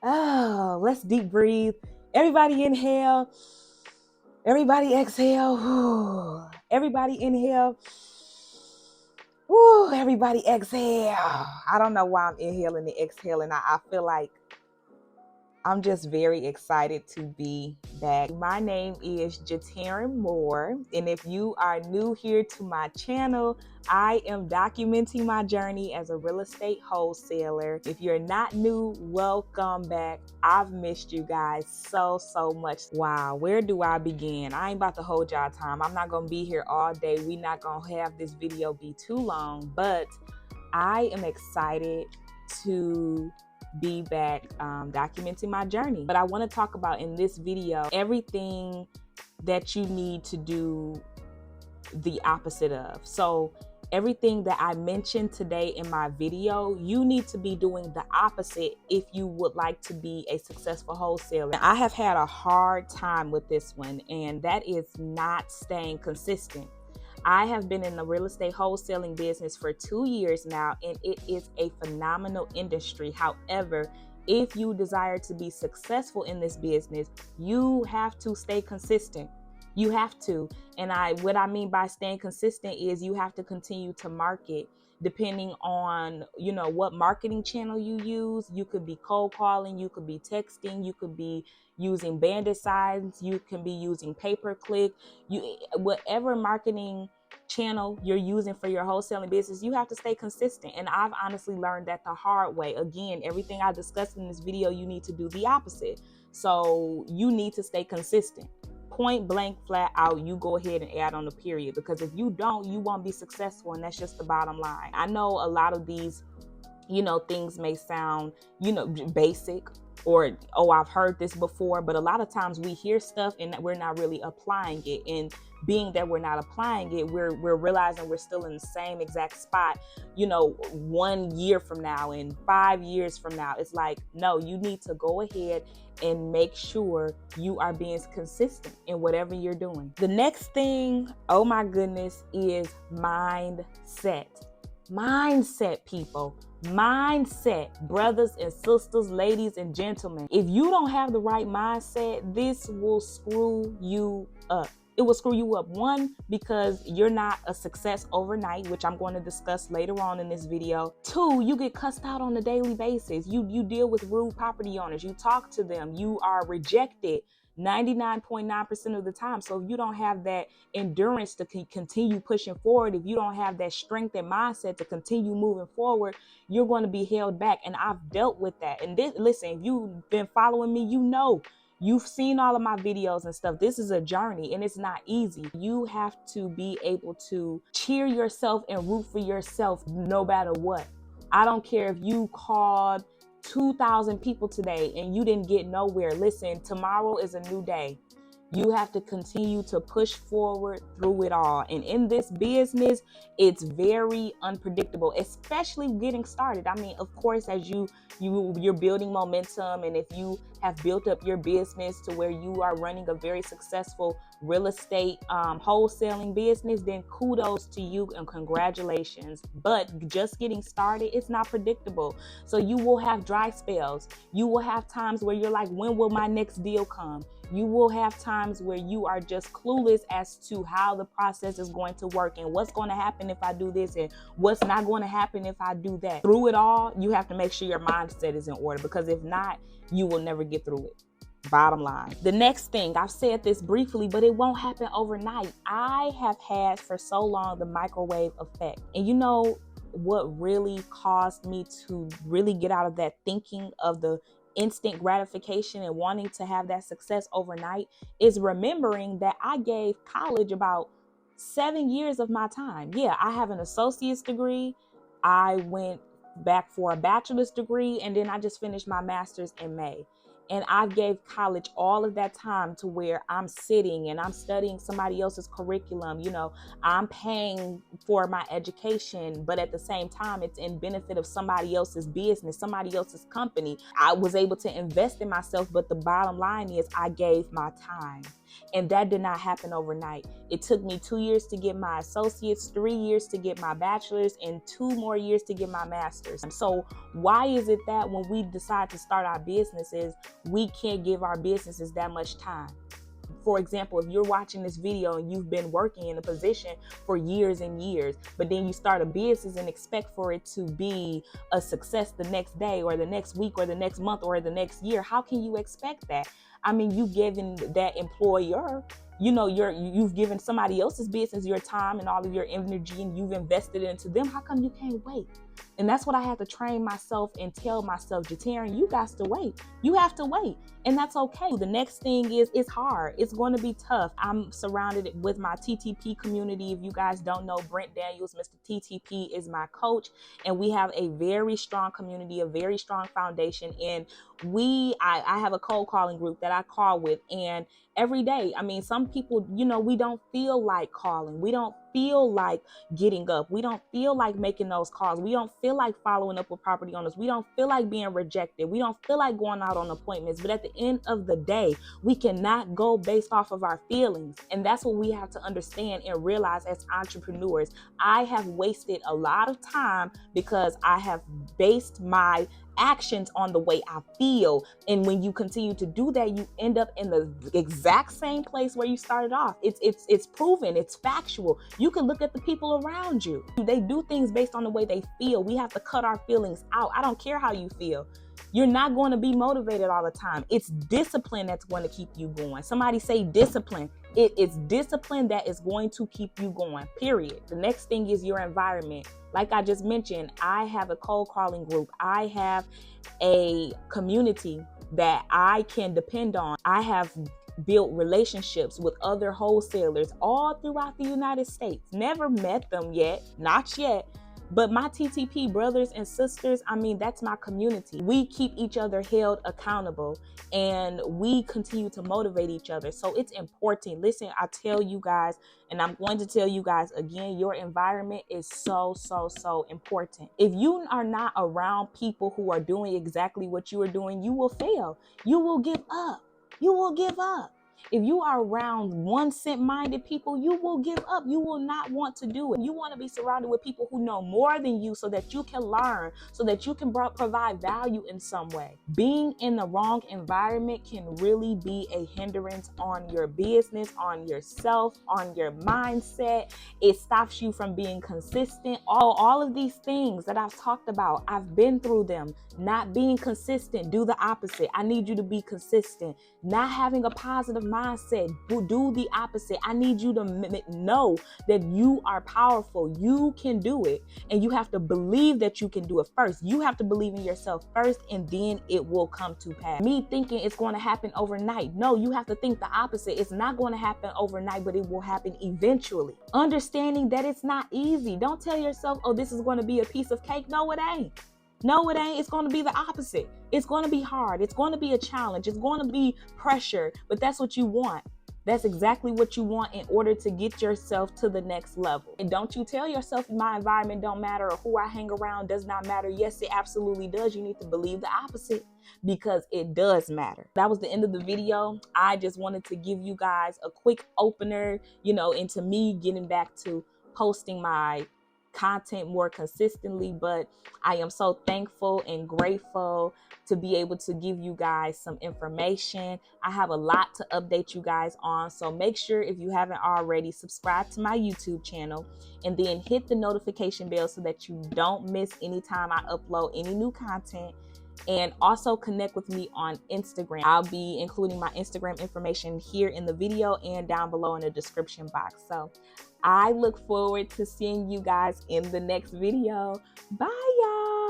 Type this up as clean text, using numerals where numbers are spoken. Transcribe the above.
Oh, let's deep breathe. Everybody inhale. Everybody exhale. Everybody inhale. Woo, everybody exhale. I don't know why I'm inhaling and exhaling. I feel like I'm just very excited to be back. My name is Jatarin Moore, and if you are new here to my channel, I am documenting my journey as a real estate wholesaler. If you're not new, welcome back. I've missed you guys so much. Wow, where do I begin? I ain't about to hold y'all time. I'm not gonna be here all day. We're not gonna have this video be too long, but I am excited to be back documenting my journey. But I want to talk about in this video everything that you need to do the opposite of. So everything that I mentioned today in my video, you need to be doing the opposite if you would like to be a successful wholesaler. I have had a hard time with this one, and that is not staying consistent. I have been in the real estate wholesaling business for 2 years now, and it is a phenomenal industry. However, if you desire to be successful in this business, you have to stay consistent. You have to. And what I mean by staying consistent is you have to continue to market depending on, what marketing channel you use. You could be cold calling, you could be texting, you could be using bandit signs, you can be using pay-per-click, whatever marketing channel you're using for your wholesaling business, you have to stay consistent. And I've honestly learned that the hard way. Again, everything I discussed in this video, you need to do the opposite. So you need to stay consistent. Point blank, flat out, you go ahead and add on the period, because if you don't, you won't be successful, and that's just the bottom line. I know a lot of these, things may sound, basic, or, oh, I've heard this before, but a lot of times we hear stuff and we're not really applying it. And being that we're not applying it, we're realizing we're still in the same exact spot, 1 year from now and 5 years from now. It's like, no, you need to go ahead and make sure you are being consistent in whatever you're doing. The next thing, oh my goodness, is mindset. Mindset, people. Mindset, brothers and sisters, ladies and gentlemen. If you don't have the right mindset, this will screw you up. It will screw you up. One, because you're not a success overnight, which I'm going to discuss later on in this video. Two, you get cussed out on a daily basis. You deal with rude property owners. You talk to them. You are rejected 99.9% of the time. So if you don't have that endurance to continue pushing forward, if you don't have that strength and mindset to continue moving forward, you're going to be held back. And I've dealt with that. And listen, if you've been following me, you've seen all of my videos and stuff. This is a journey, and it's not easy. You have to be able to cheer yourself and root for yourself no matter what. I don't care if you called 2,000 people today and you didn't get nowhere. Listen, tomorrow is a new day. You have to continue to push forward through it all. And in this business, it's very unpredictable, especially getting started. I mean, of course, as you're building momentum, and if you have built up your business to where you are running a very successful real estate wholesaling business, then kudos to you and congratulations. But just getting started, it's not predictable. So you will have dry spells. You will have times where you're like, when will my next deal come? You will have times where you are just clueless as to how the process is going to work and what's going to happen if I do this and what's not going to happen if I do that. Through it all, you have to make sure your mindset is in order, because if not, you will never get through it. Bottom line. The next thing, I've said this briefly, but it won't happen overnight. I have had for so long the microwave effect. And you know what really caused me to really get out of that thinking of the instant gratification and wanting to have that success overnight is remembering that I gave college about 7 years of my time. Yeah, I have an associate's degree. I went back for a bachelor's degree, and then I just finished my master's in May. And I gave college all of that time to where I'm sitting and I'm studying somebody else's curriculum. I'm paying for my education, but at the same time, it's in benefit of somebody else's business, somebody else's company. I was able to invest in myself, but the bottom line is I gave my time. And that did not happen overnight. It took me 2 years to get my associates, 3 years to get my bachelor's, and 2 more years to get my master's. So why is it that when we decide to start our businesses, we can't give our businesses that much time? For example, if you're watching this video and you've been working in a position for years and years, but then you start a business and expect for it to be a success the next day or the next week or the next month or the next year, how can you expect that? I mean, you given that employer, you've given somebody else's business your time and all of your energy, and you've invested into them. How come you can't wait? And that's what I have to train myself and tell myself, Jatarian, you got to wait. You have to wait. And that's okay. The next thing is, it's hard. It's going to be tough. I'm surrounded with my TTP community. If you guys don't know, Brent Daniels, Mr. TTP, is my coach. And we have a very strong community, a very strong foundation. And I have a cold calling group that I call with. And every day, I mean, some people, we don't feel like calling. We don't feel like getting up. We don't feel like making those calls. We don't feel like following up with property owners. We don't feel like being rejected. We don't feel like going out on appointments. But at the end of the day, we cannot go based off of our feelings. And that's what we have to understand and realize as entrepreneurs. I have wasted a lot of time because I have based my actions on the way I feel. And when you continue to do that, you end up in the exact same place where you started off. It's proven, it's factual. You can look at the people around you. They do things based on the way they feel. We have to cut our feelings out. I don't care how you feel. You're not going to be motivated all the time. It's discipline that's going to keep you going. Somebody say discipline. It's discipline that is going to keep you going, period. The next thing is your environment. Like I just mentioned, I have a cold calling group. I have a community that I can depend on. I have built relationships with other wholesalers all throughout the United States. Never met them yet, not yet. But my TTP brothers and sisters, I mean, that's my community. We keep each other held accountable and we continue to motivate each other. So it's important. Listen, I tell you guys, and I'm going to tell you guys again, your environment is so important. If you are not around people who are doing exactly what you are doing, you will fail. You will give up. You will give up. If you are around 1 cent minded people, you will give up. You will not want to do it. You want to be surrounded with people who know more than you so that you can learn, so that you can provide value in some way. Being in the wrong environment can really be a hindrance on your business, on yourself, on your mindset. It stops you from being consistent. All of these things that I've talked about, I've been through them. Not being consistent, do the opposite. I need you to be consistent. Not having a positive mindset, do the opposite. I need you to know that you are powerful. You can do it. And you have to believe that you can do it first. You have to believe in yourself first, and then it will come to pass. Me thinking it's going to happen overnight. No, you have to think the opposite. It's not going to happen overnight, but it will happen eventually. Understanding that it's not easy. Don't tell yourself, oh, this is going to be a piece of cake. No, it ain't. No, it ain't. It's going to be the opposite. It's going to be hard. It's going to be a challenge. It's going to be pressure, but that's what you want. That's exactly what you want in order to get yourself to the next level. And don't you tell yourself my environment don't matter or who I hang around does not matter. Yes, it absolutely does. You need to believe the opposite because it does matter. That was the end of the video. I just wanted to give you guys a quick opener, into me getting back to posting my content more consistently, but I am so thankful and grateful to be able to give you guys some information. I have a lot to update you guys on, so make sure if you haven't already, subscribe to my YouTube channel and then hit the notification bell so that you don't miss any time I upload any new content. And also connect with me on Instagram. I'll be including my Instagram information here in the video and down below in the description box. So I look forward to seeing you guys in the next video. Bye, y'all.